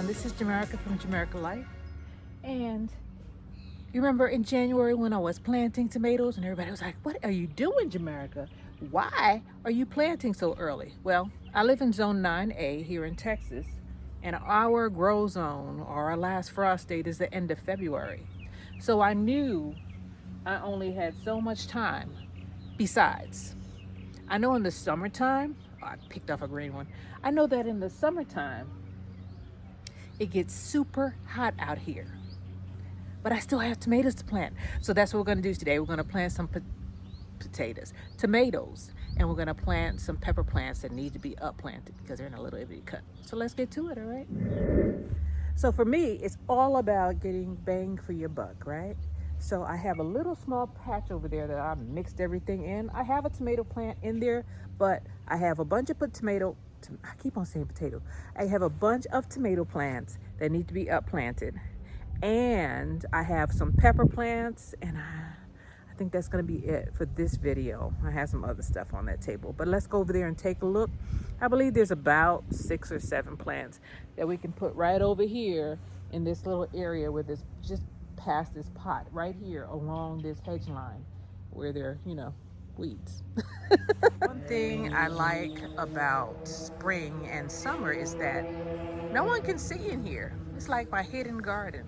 everyone. This is Jamaica from Jamaica Life. And you remember in January when I was planting tomatoes and everybody was like, what are you doing, Jamaica? Why are you planting so early? Well, I live in zone 9A here in Texas, and our grow zone, or our last frost date, is the end of February. So I knew I only had so much time. Besides, I know in the summertime, I picked off a green one. I know that in the summertime, it gets super hot out here, but I still have tomatoes to plant. So that's what we're gonna do today. We're gonna plant some tomatoes, and we're gonna plant some pepper plants that need to be upplanted because they're in a little bitty cut. So let's get to it, all right? So for me, it's all about getting bang for your buck, right? So I have a little small patch over there that I mixed everything in. I have a tomato plant in there, but I have a bunch of I keep on saying potato. I have a bunch of tomato plants that need to be upplanted. And I have some pepper plants, and I think that's gonna be it for this video. I have some other stuff on that table, but let's go over there and take a look. I believe there's about 6 or 7 plants that we can put right over here in this little area where this just past this pot right here along this hedge line where there, weeds. One thing I like about spring and summer is that no one can see in here. It's like my hidden garden.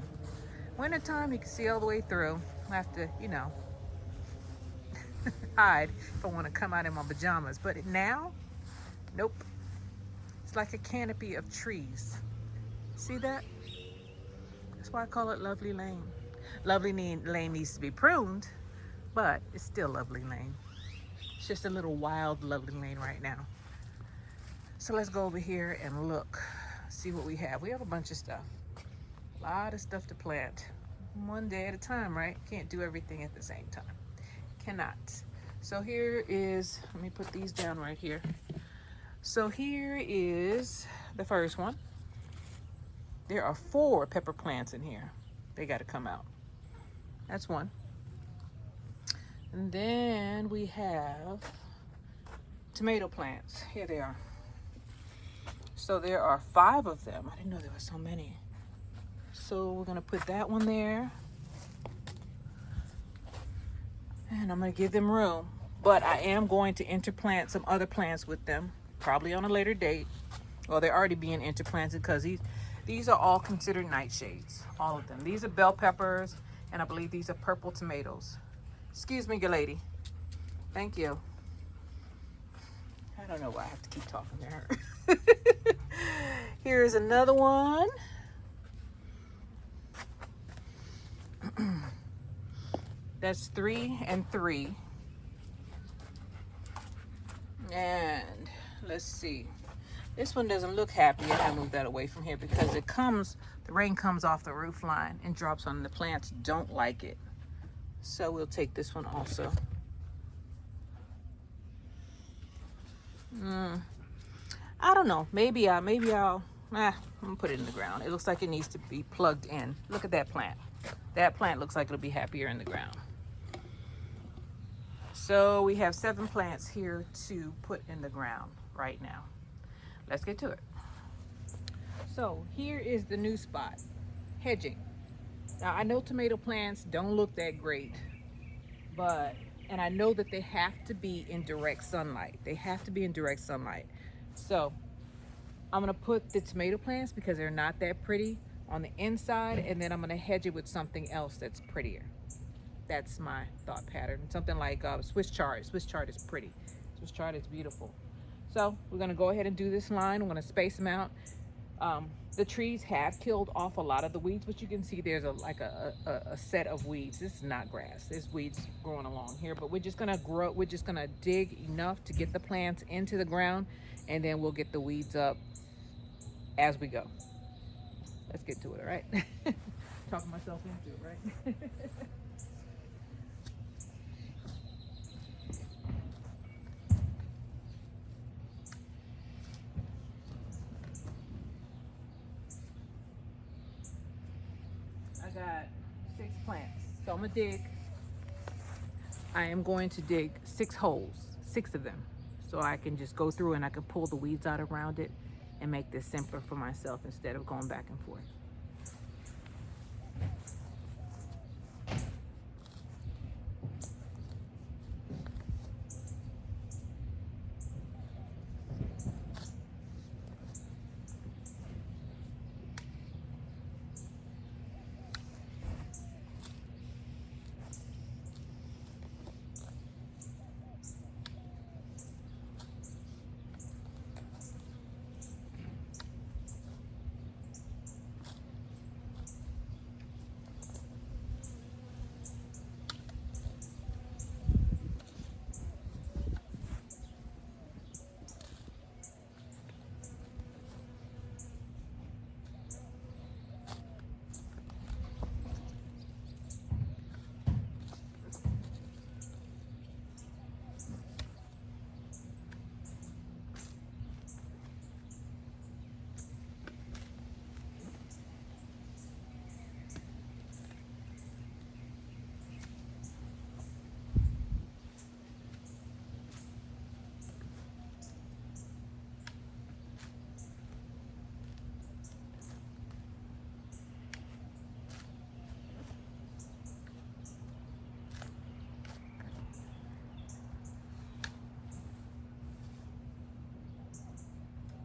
Wintertime, you can see all the way through. I have to, hide if I want to come out in my pajamas. But now, nope. It's like a canopy of trees. See that? That's why I call it Lovely Lane. Lovely Lane needs to be pruned, but it's still Lovely Lane. It's just a little wild Lovely Lane right now. So let's go over here and look, see what we have. We have a bunch of stuff. A lot of stuff to plant. One day at a time, right? Can't do everything at the same time. Cannot. So here is, let me put these down right here. So here is the first one. There are 4 pepper plants in here. They got to come out. That's one. And then we have tomato plants. Here they are. So there are 5 of them. I didn't know there were so many. So we're gonna put that one there. And I'm gonna give them room. But I am going to interplant some other plants with them, probably on a later date. Well, they're already being interplanted because these are all considered nightshades, all of them. These are bell peppers, and I believe these are purple tomatoes. Excuse me, good lady. Thank you. I don't know why I have to keep talking to her. Here's another one. That's 3 and 3. And let's see. This one doesn't look happy. I gotta move that away from here because the rain comes off the roof line and drops on the plants. Don't like it. So we'll take this one also. I don't know. Maybe I'm gonna put it in the ground. It looks like it needs to be plugged in. Look at that plant. That plant looks like it'll be happier in the ground. So we have 7 plants here to put in the ground right now. Let's get to it. So here is the new spot, hedging. Now I know tomato plants don't look that great, and I know that they have to be in direct sunlight. They have to be in direct sunlight. So I'm gonna put the tomato plants, because they're not that pretty, on the inside, and then I'm gonna hedge it with something else that's prettier. That's my thought pattern. Something like Swiss chard. Swiss chard is pretty. Swiss chard is beautiful. So we're gonna go ahead and do this line. I'm gonna space them out. The trees have killed off a lot of the weeds, but you can see there's a set of weeds. This is not grass. There's weeds growing along here, but we're just gonna dig enough to get the plants into the ground, and then we'll get the weeds up as we go. Let's get to it, all right? Talking myself into it, right? I got 6 plants. So I'm gonna dig. I am going to dig 6 holes, 6 of them. So I can just go through and I can pull the weeds out around it and make this simpler for myself instead of going back and forth.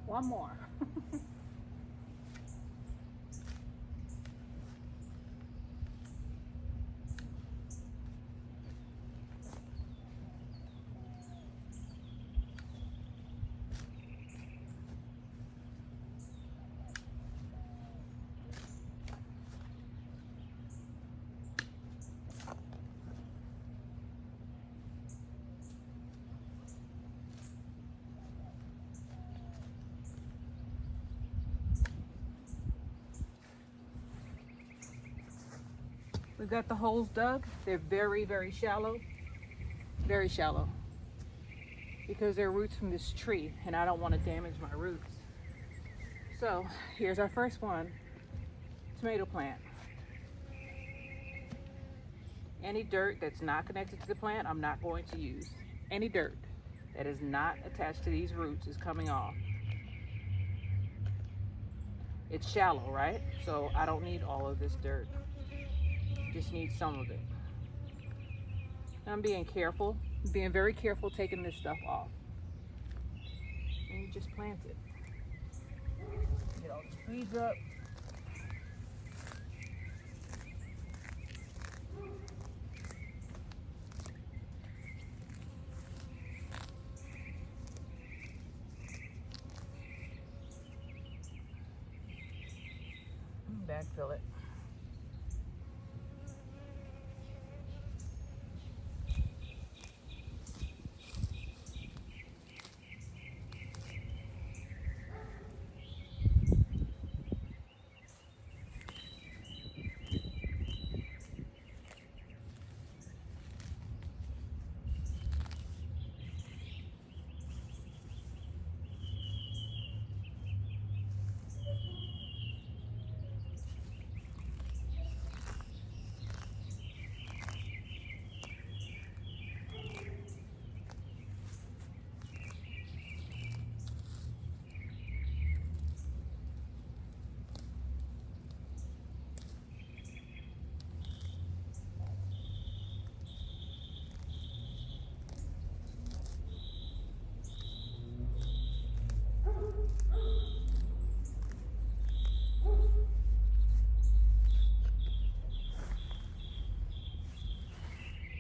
One more. We've got the holes dug. They're very, very shallow. Very shallow. Because they're roots from this tree and I don't want to damage my roots. So here's our first one. Tomato plant. Any dirt that's not connected to the plant, I'm not going to use. Any dirt that is not attached to these roots is coming off. It's shallow, right? So I don't need all of this dirt. Just need some of it. I'm being careful, being very careful taking this stuff off. And you just plant it. Get all the weeds up. Backfill it.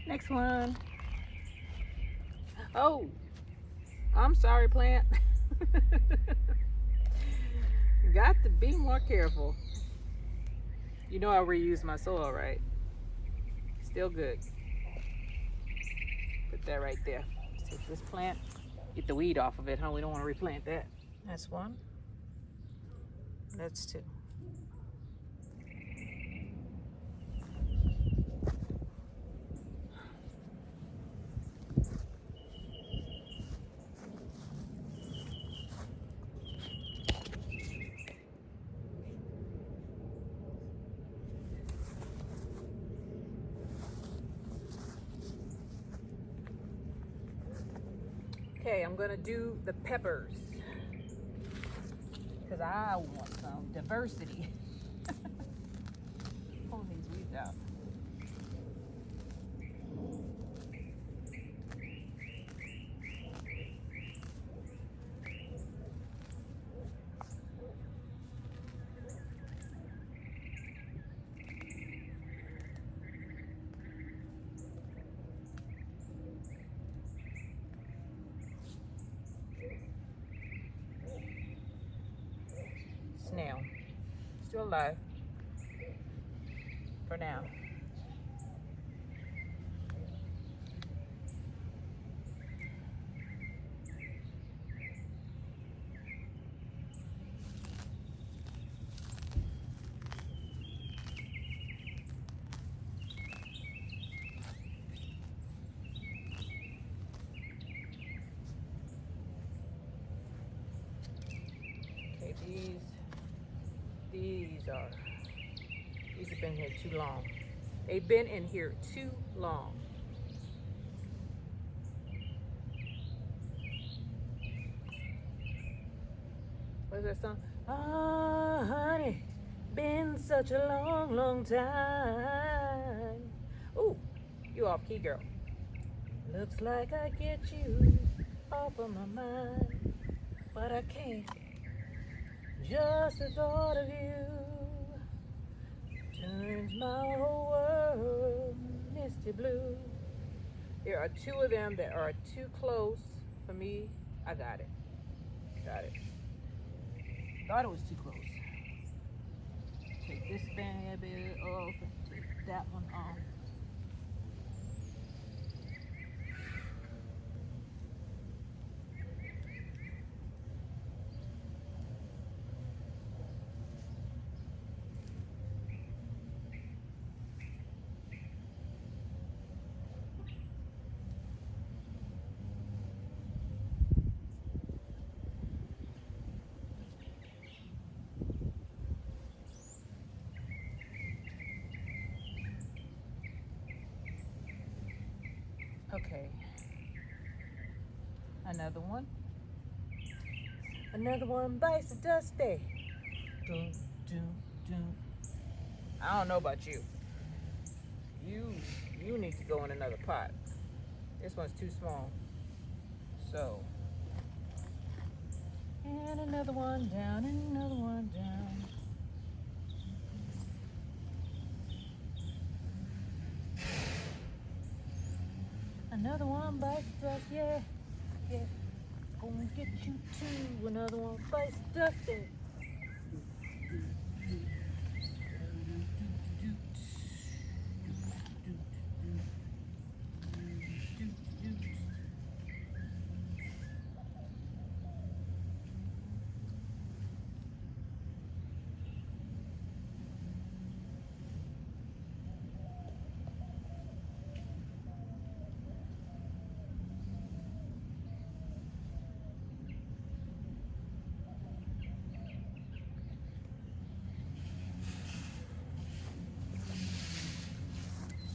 Next one. Oh, I'm sorry, plant. Got to be more careful. You know I reuse my soil, right? Still good. Put that right there. Let's take this plant, get the weed off of it, huh? We don't want to replant that. That's one. That's two. Okay, I'm gonna do the peppers. because I want some diversity. Pulling these weeds out. Snail. Still alive. For now. Okay, these have been here too long. They've been in here too long. What's that song? Oh, honey, been such a long, long time. Ooh, you off key, girl. Looks like I get you off of my mind, but I can't. Just the thought of you turns my whole world misty blue. There are two of them that are too close for me. I got it. Got it. Thought it was too close. Take this bad bit off and take that one off. Okay. Another one. Another one bites the dusty. Doom, doom, doom. I don't know about you. You need to go in another pot. This one's too small. So. And another one down, and another one down. Another one bites the dust, yeah, yeah. Gonna get you too. Another one bites the dust.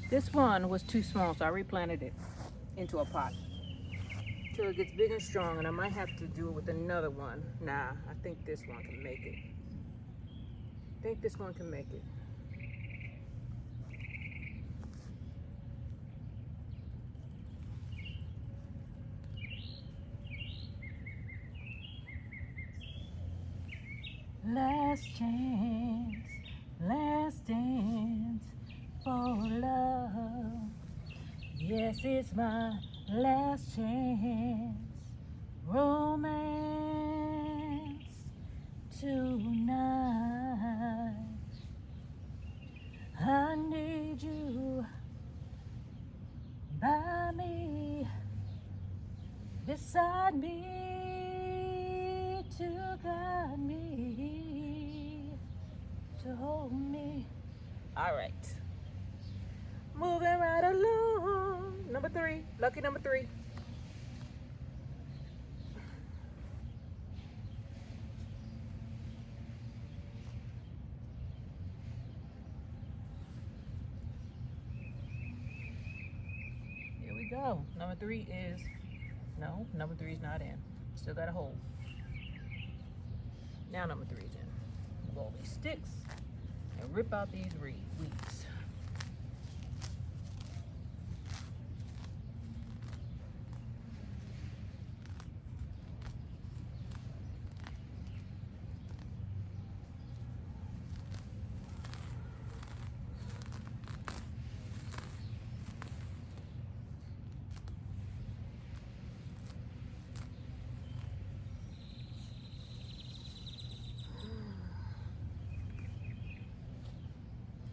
This one was too small, so I replanted it into a pot till it gets big and strong, and I might have to do it with another one. Nah, I think this one can make it. I think this one can make it. Last chance, last dance for love. Yes, it's my last chance. Romance tonight. I need you by me, beside me, to guide me, to hold me. All right. Moving right along. Number 3, lucky number 3. Here we go. Number 3 is, no, number 3 is not in. Still got a hole. Now number 3 then. Pull all these sticks and rip out these weeds.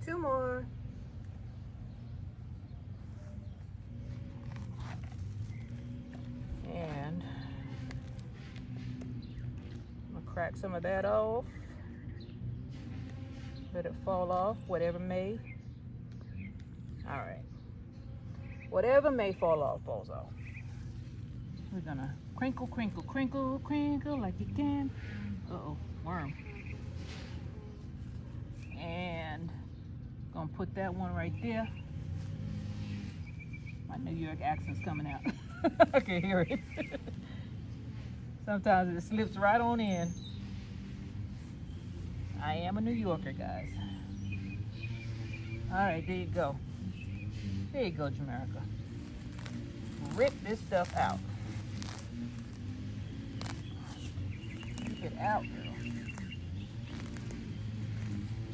Two more. And I'm gonna crack some of that off. Let it fall off, whatever may. All right. Whatever may fall off, falls off. We're gonna crinkle, crinkle, crinkle, crinkle like you can. Uh-oh, worm. And gonna put that one right there. My New York accent's coming out. I can hear it. Sometimes it slips right on in. I am a New Yorker, guys. All right, there you go. There you go, Jamaica. Rip this stuff out. Rip it out, girl.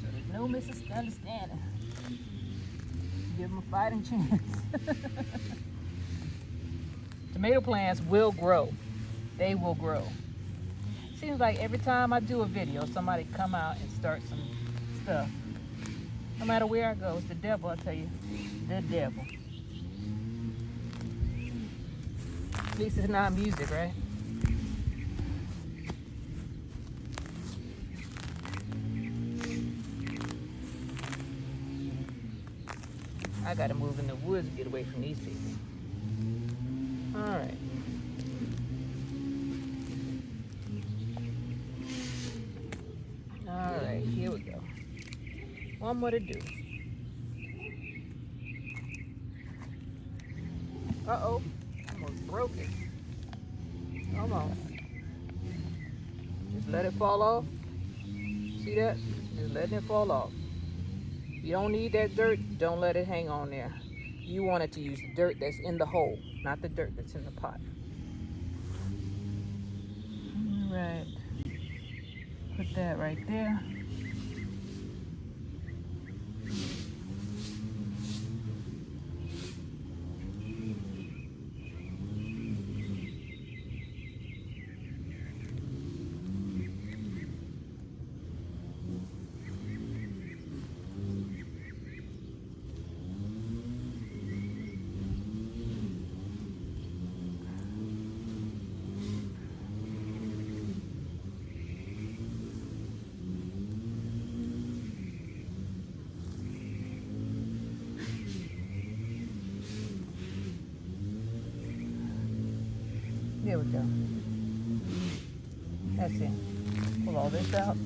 So there's no misunderstanding. Give them a fighting chance. Tomato plants will grow. They will grow. Seems like every time I do a video, somebody come out and start some stuff. No matter where I go, it's the devil, I tell you. The devil. At least it's not music, right? I gotta move in the woods to get away from these people. All right. All right, here we go. One more to do. Uh-oh, almost broke it. Almost. Just let it fall off. See that? Just letting it fall off. You don't need that dirt, don't let it hang on there. You want it to use the dirt that's in the hole, not the dirt that's in the pot. All right. Put that right there. There we go. That's it. Pull all this out.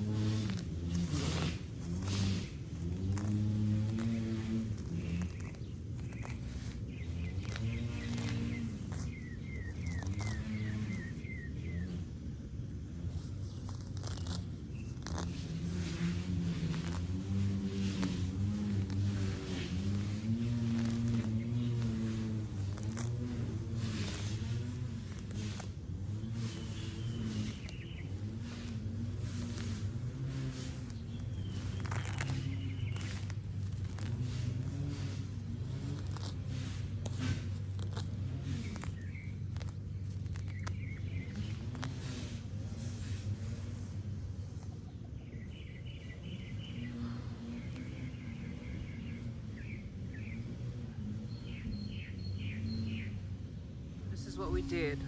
What we did.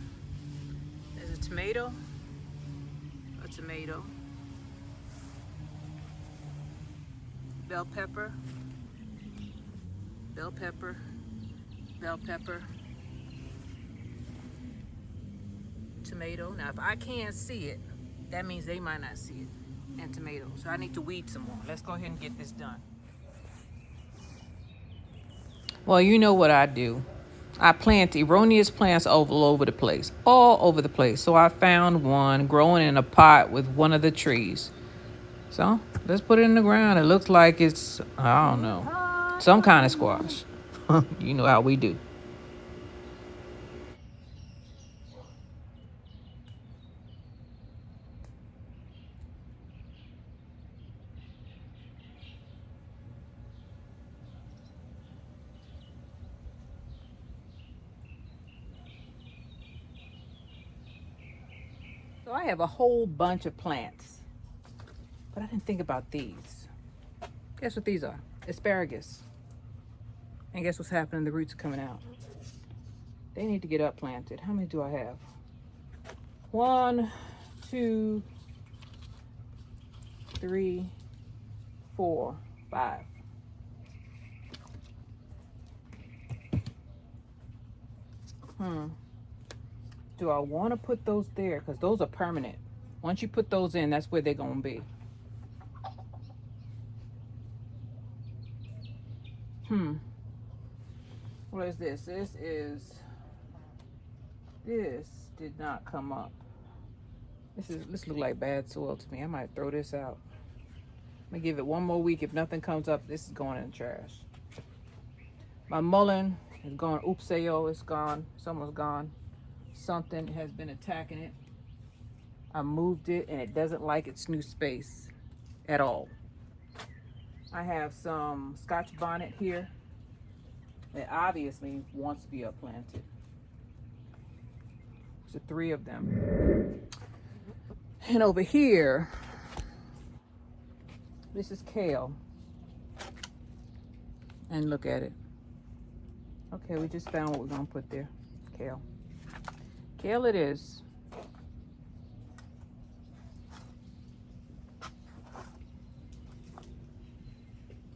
There's a tomato, bell pepper, bell pepper, bell pepper, tomato. Now if I can't see it, that means they might not see it, and tomato. So I need to weed some more. Let's go ahead and get this done. Well, you know what I do. I plant erroneous plants all over the place, all over the place. So I found one growing in a pot with one of the trees. So let's put it in the ground. It looks like it's, I don't know, some kind of squash. You know how we do. So I have a whole bunch of plants, but I didn't think about these. Guess what these are? Asparagus. And guess what's happening? The roots are coming out. They need to get up planted. How many do I have? 1, 2, 3, 4, 5. Do I want to put those there? Because those are permanent. Once you put those in, that's where they're going to be. What is this? This did not come up. This look like bad soil to me. I might throw this out. I'm gonna give it one more week. If nothing comes up, this is going in the trash. My mullein is gone. Oopsayo, it's gone. It's almost gone. Something has been attacking it. I moved it and it doesn't like its new space at all. I have some Scotch bonnet here that obviously wants to be upplanted. There's 3 of them. And over here, this is kale. And look at it. Okay, we just found what we're gonna put there. Kale. Kale it is.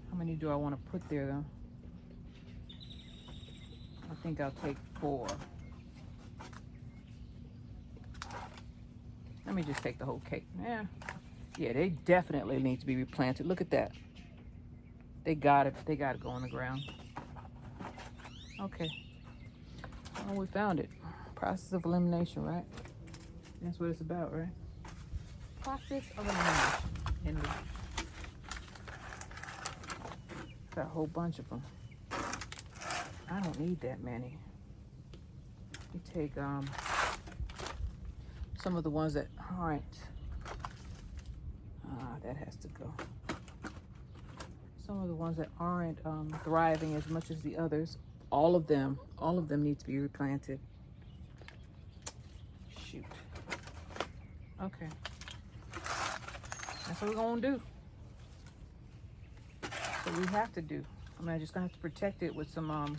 How many do I want to put there though? I think I'll take 4. Let me just take the whole cake. Yeah, they definitely need to be replanted. Look at that. They got it go on the ground. Okay. Oh, we found it. Process of elimination, right? That's what it's about, right? Process of elimination. Got a whole bunch of them. I don't need that many. You take some of the ones that aren't. That has to go. Some of the ones that aren't thriving as much as the others. All of them need to be replanted. Shoot. Okay. That's what we're gonna do. So we have to do. I'm just gonna have to protect it with some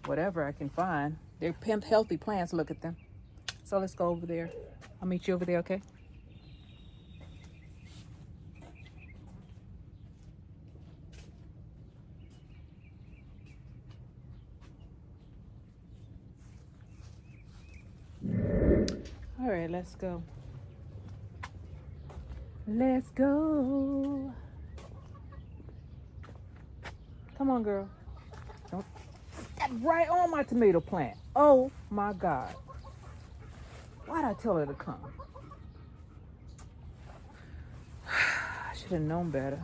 whatever I can find. They're healthy plants. Look at them. So let's go over there. I'll meet you over there, okay? All right, let's go. Let's go. Come on, girl. Don't. That's right on my tomato plant. Oh my God. Why'd I tell her to come? I should have known better.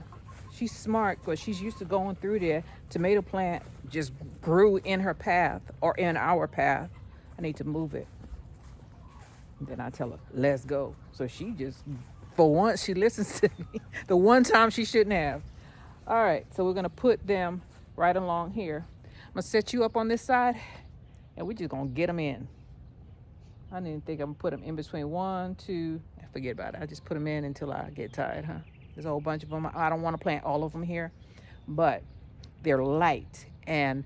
She's smart because she's used to going through there. Tomato plant just grew in her path or in our path. I need to move it. And then I tell her, let's go. So she just, for once, she listens to me. The one time she shouldn't have. All right, so we're gonna put them right along here. I'm gonna set you up on this side and we're just gonna get them in. I didn't even think I'm gonna put them in between 1, 2, forget about it. I just put them in until I get tired, huh? There's a whole bunch of them. I don't wanna plant all of them here, but they're light and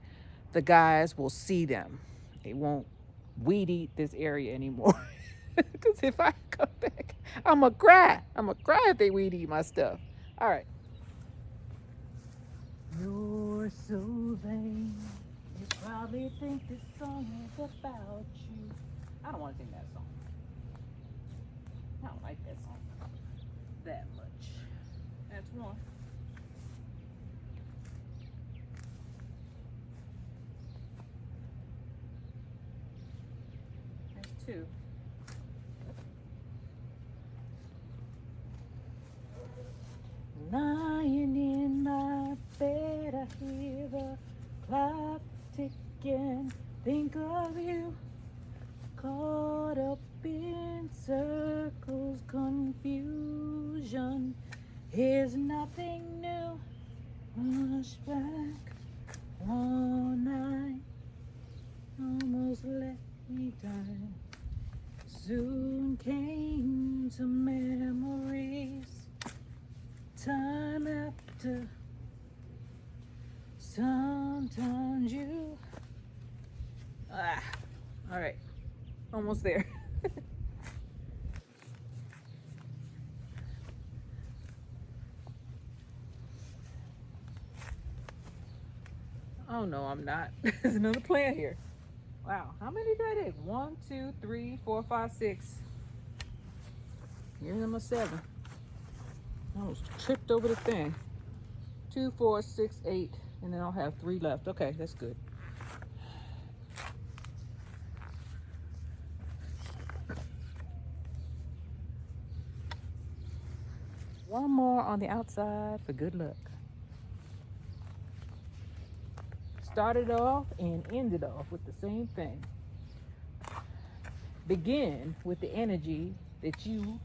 the guys will see them. They won't weed eat this area anymore. Because if I come back, I'm gonna cry. I'm gonna cry if they weed eat my stuff. All right. You're so vain. You probably think this song is about you. I don't want to sing that song. I don't like that song that much. That's one. too. Lying in my bed, I hear the clock ticking. Think of you, caught up in circles, confusion is nothing new. Rush back one night, almost let me die. Soon came to memories, time after. Sometimes you all right, almost there. Oh no, I'm not. There's another plant here. Wow, how many did I take? 1, 2, 3, 4, 5, 6. Here's number 7. I almost tripped over the thing. 2, 4, 6, 8, and then I'll have 3 left. Okay, that's good. One more on the outside for good luck. Started off and ended off with the same thing. Begin with the energy that you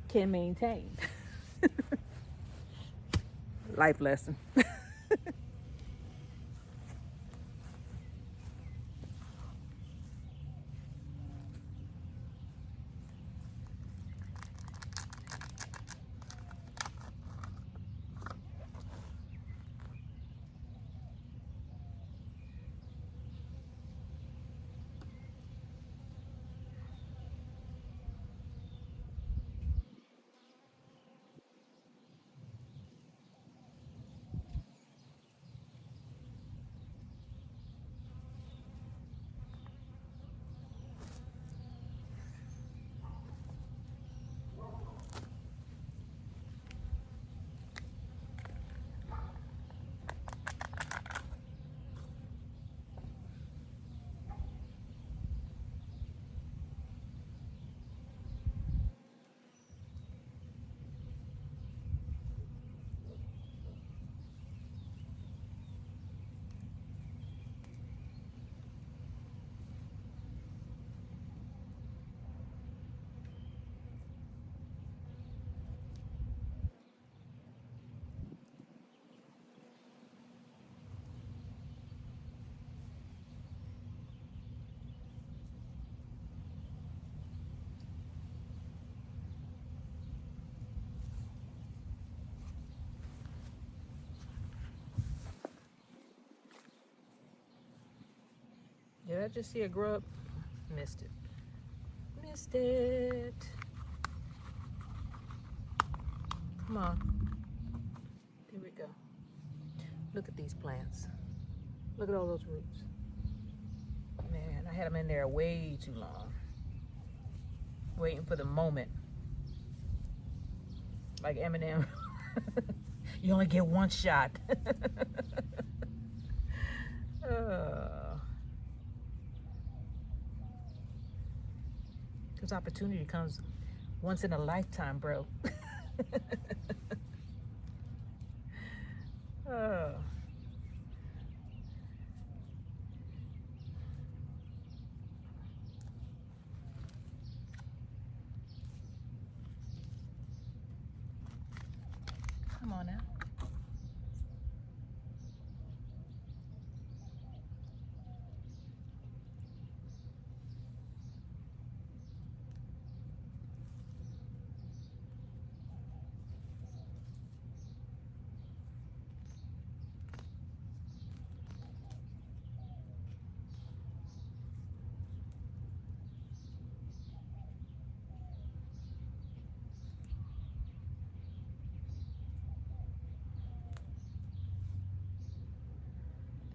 can maintain. Life lesson. Did I just see a grub? Missed it. Missed it. Come on. Here we go. Look at these plants. Look at all those roots. Man, I had them in there way too long. Waiting for the moment. Like Eminem. You only get one shot. This opportunity comes once in a lifetime, bro. Oh. Come on now.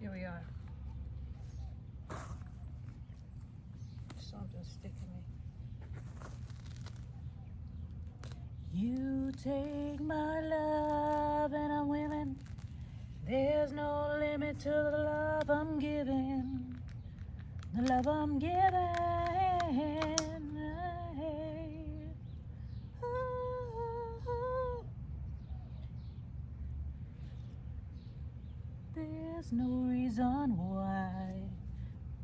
Here we are. Something's sticking me. You take my love and I'm willing. There's no limit to the love I'm giving. The love I'm giving. hand. Oh, there's no reason why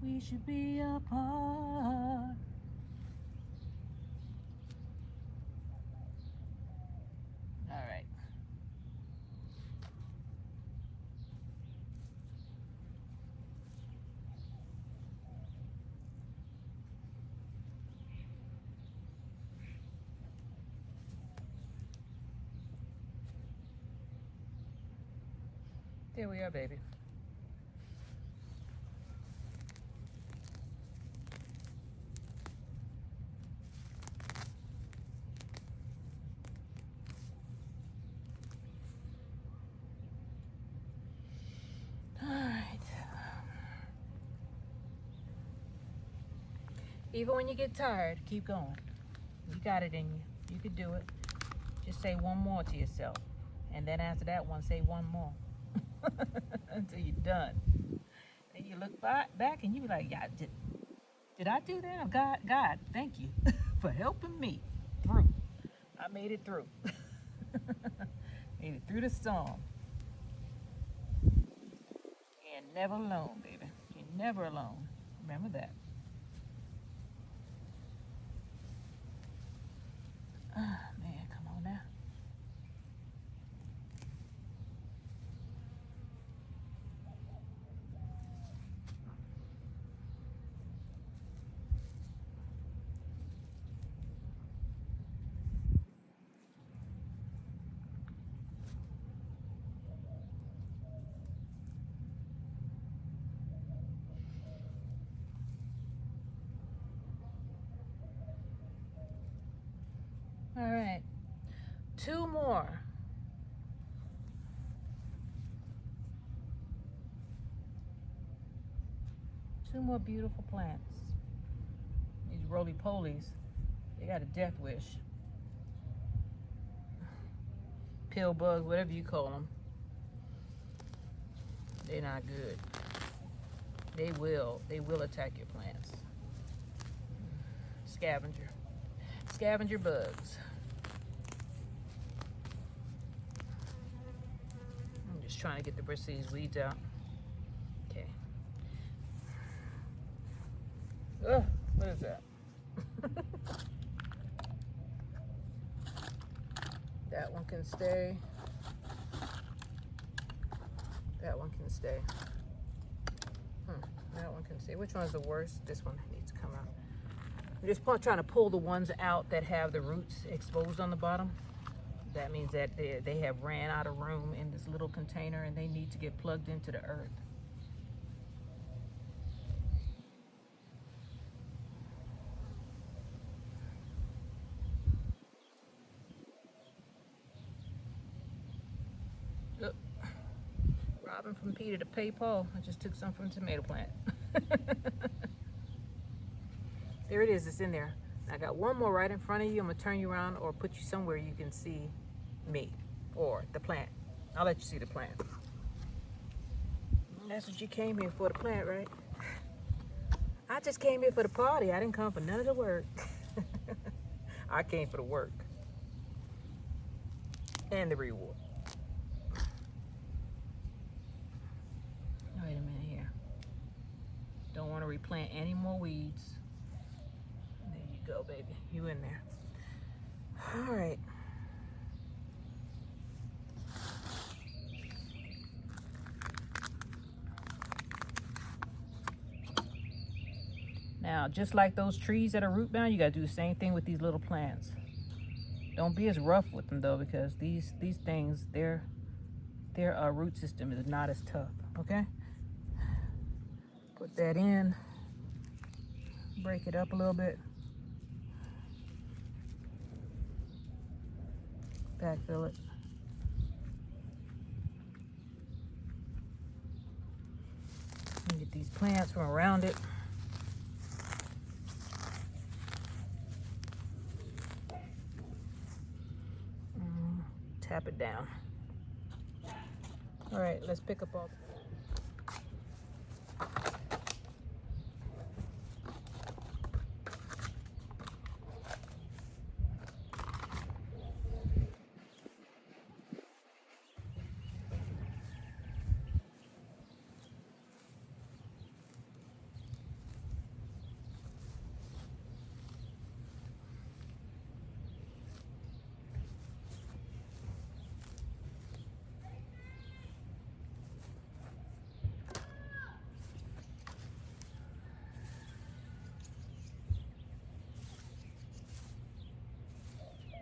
we should be apart. All right. There we are, baby. All right. Even when you get tired, keep going. You got it in you. You could do it. Just say one more to yourself. And then after that one, say one more. Until you're done. And you look back and you be like, yeah, did I do that? Oh, God, thank you for helping me through. I made it through. Made it through the storm. You're never alone, baby. You're never alone. Remember that. Ah, man, come on now. All right. 2 more. Two more beautiful plants. These roly-polies, they got a death wish. Pill bugs, whatever you call them. They're not good. They will attack your plants. Scavenger bugs. I'm just trying to get the rest of these weeds out. Okay. Ugh, what is that? That one can stay. That one can stay. That one can stay. Which one is the worst? This one needs to come out. I'm just trying to pull the ones out that have the roots exposed on the bottom. That means that they have ran out of room in this little container and they need to get plugged into the earth. Look, robbing from Peter to pay Paul. I just took some from the tomato plant. There it is, it's in there. I got one more right in front of you. I'm gonna turn you around or put you somewhere you can see me or the plant. I'll let you see the plant. That's what you came here for, the plant, right? I just came here for the party. I didn't come for none of the work. I came for the work and the reward. Wait a minute here. Don't want to replant any more weeds. There you go, baby. You in there. All right. Now, just like those trees that are root bound, you gotta do the same thing with these little plants. Don't be as rough with them though, because these things, their root system is not as tough. Okay. Put that in. Break it up a little bit. Backfill it. And get these plants from around it. Tap it down. All right, let's pick up all.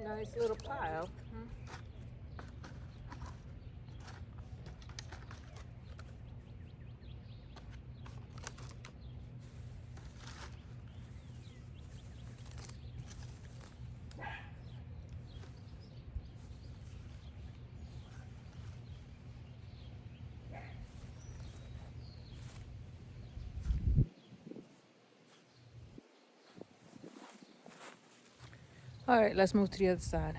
Nice little pile. All right, let's move to the other side.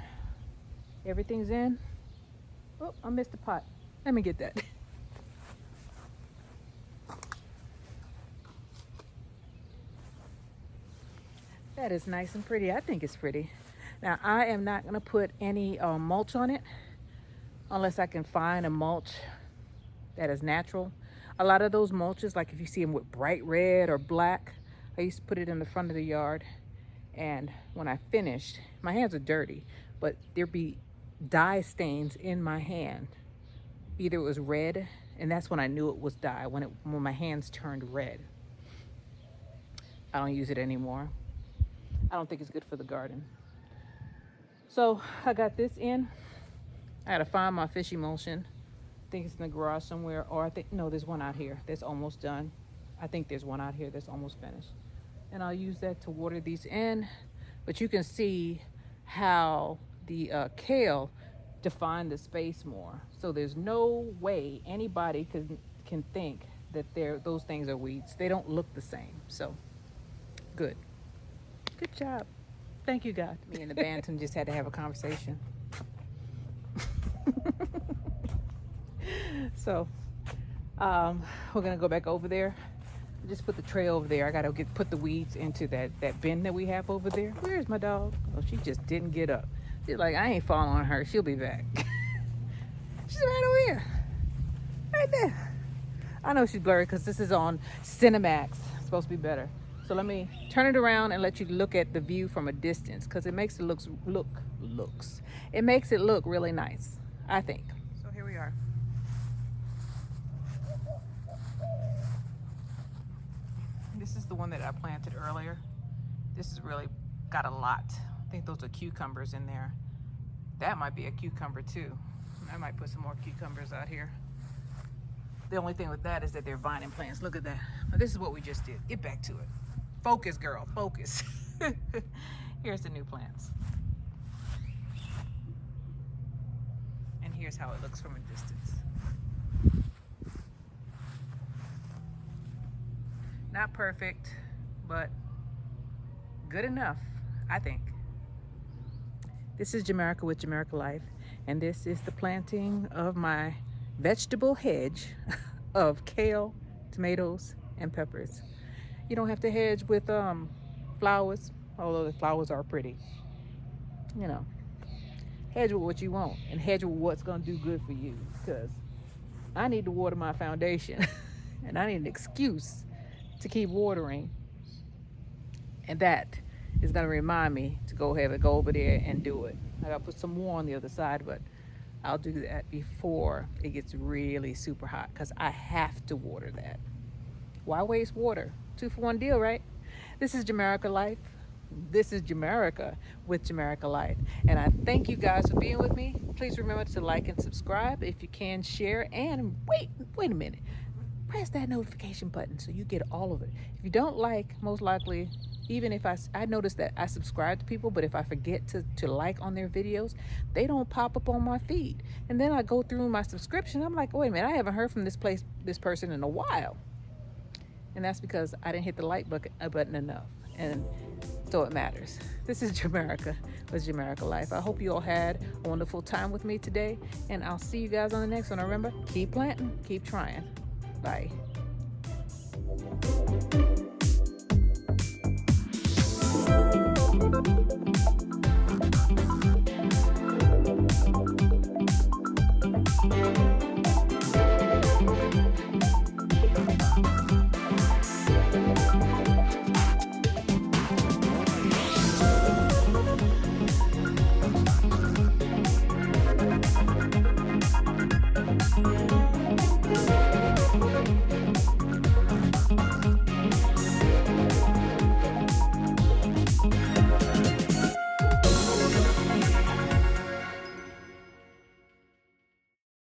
Everything's in. Oh, I missed the pot. Let me get that. That is nice and pretty. I think it's pretty. Now, I am not going to put any mulch on it unless I can find a mulch that is natural. A lot of those mulches, like if you see them with bright red or black, I used to put it in the front of the yard. And when I finished, my hands are dirty, but there'd be dye stains in my hand. Either it was red, and that's when I knew it was dye, when my hands turned red. I don't use it anymore. I don't think it's good for the garden. So I got this in. I gotta find my fish emulsion. I think it's in the garage somewhere, or I think, no, there's one out here that's almost done. I think there's one out here that's almost finished. And I'll use that to water these in. But you can see how the kale defined the space more. So there's no way anybody can think that those things are weeds. They don't look the same. So good. Good job. Thank you, God. Me and the bantam just had to have a conversation. So we're gonna go back over there. Just put the tray over there. I gotta put the weeds into that bin that we have over there. Where's my dog? Oh, she just didn't get up. She's like, I ain't falling on her. She'll be back. She's right over here. Right there. I know she's blurry because this is on Cinemax. It's supposed to be better. So let me turn it around and let you look at the view from a distance because it makes it It makes it look really nice, I think. So here we are. This is the one that I planted earlier. This has really got a lot. I think those are cucumbers in there. That might be a cucumber too. I might put some more cucumbers out here. The only thing with that is that they're vining plants. Look at that. Now, this is what we just did. Get back to it. Focus, girl, focus. Here's the new plants. And here's how it looks from a distance. Not perfect, but good enough, I think. This is Jamaica with Jamaica Life, and this is the planting of my vegetable hedge of kale, tomatoes, and peppers. You don't have to hedge with flowers, although the flowers are pretty. You know, hedge with what you want and hedge with what's gonna do good for you, because I need to water my foundation and I need an excuse to keep watering, and that is going to remind me to go over there and do it. I got to put some more on the other side, but I'll do that before it gets really super hot because I have to water that. Why waste water? 2-for-1 deal, right? This is Jamaica Life. This is Jamaica with Jamaica Life, and I thank you guys for being with me. Please remember to like and subscribe if you can, share, and wait a minute. Press that notification button so you get all of it. If you don't like, most likely, even if I notice that I subscribe to people, but if I forget to like on their videos, they don't pop up on my feed. And then I go through my subscription. I'm like, wait a minute, I haven't heard from this person in a while. And that's because I didn't hit the like button enough. And so it matters. This is Jamaica with Jamaica Life. I hope you all had a wonderful time with me today. And I'll see you guys on the next one. Remember, keep planting, keep trying. Bye.